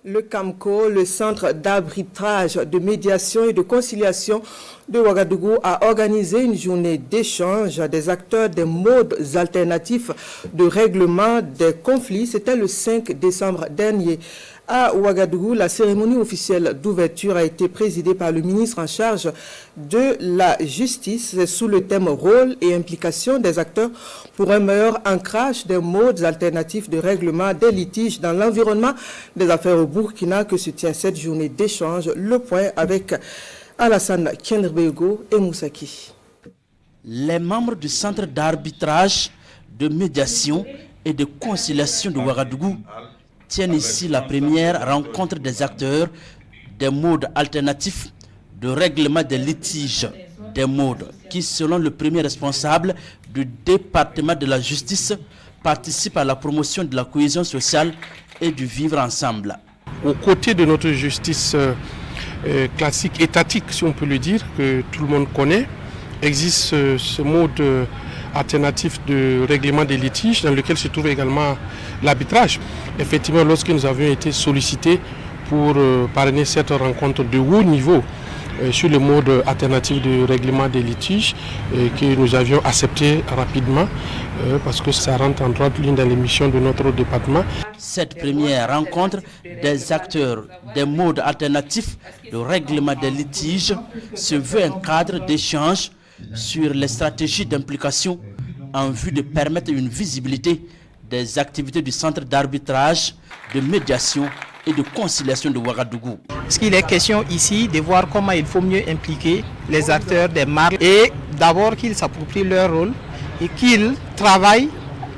Le CAMCO, le Centre d'arbitrage, de médiation et de conciliation de Ouagadougou, a organisé une journée d'échange des acteurs des modes alternatifs de règlement des conflits. C'était le 5 décembre dernier. À Ouagadougou, la cérémonie officielle d'ouverture a été présidée par le ministre en charge de la justice sous le thème rôle et implication des acteurs pour un meilleur ancrage des modes alternatifs de règlement des litiges dans l'environnement des affaires au Burkina que se tient cette journée d'échange. Le point avec Alassane Kienderbego et Moussaki. Les membres du Centre d'arbitrage, de médiation et de conciliation de Ouagadougou tiennent ici la première rencontre des acteurs des modes alternatifs de règlement des litiges, des modes qui, selon le premier responsable du département de la justice, participent à la promotion de la cohésion sociale et du vivre ensemble. Aux côtés de notre justice classique, étatique, si on peut le dire, que tout le monde connaît, existe ce mode alternatif de règlement des litiges dans lequel se trouve également l'arbitrage. Effectivement, lorsque nous avions été sollicités pour parrainer cette rencontre de haut niveau sur le mode alternatif de règlement des litiges que nous avions accepté rapidement parce que ça rentre en droite ligne dans les missions de notre département. Cette première rencontre des acteurs des modes alternatifs de règlement des litiges se veut un cadre d'échange sur les stratégies d'implication en vue de permettre une visibilité des activités du centre d'arbitrage, de médiation et de conciliation de Ouagadougou. Ce qu'il est question ici, de voir comment il faut mieux impliquer les acteurs des marques et d'abord qu'ils s'approprient leur rôle et qu'ils travaillent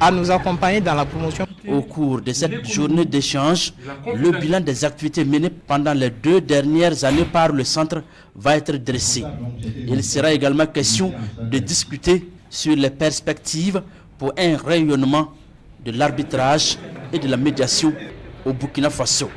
à nous accompagner dans la promotion. Au cours de cette journée d'échange, le bilan des activités menées pendant les 2 dernières années par le centre va être dressé. Il sera également question de discuter sur les perspectives pour un rayonnement de l'arbitrage et de la médiation au Burkina Faso.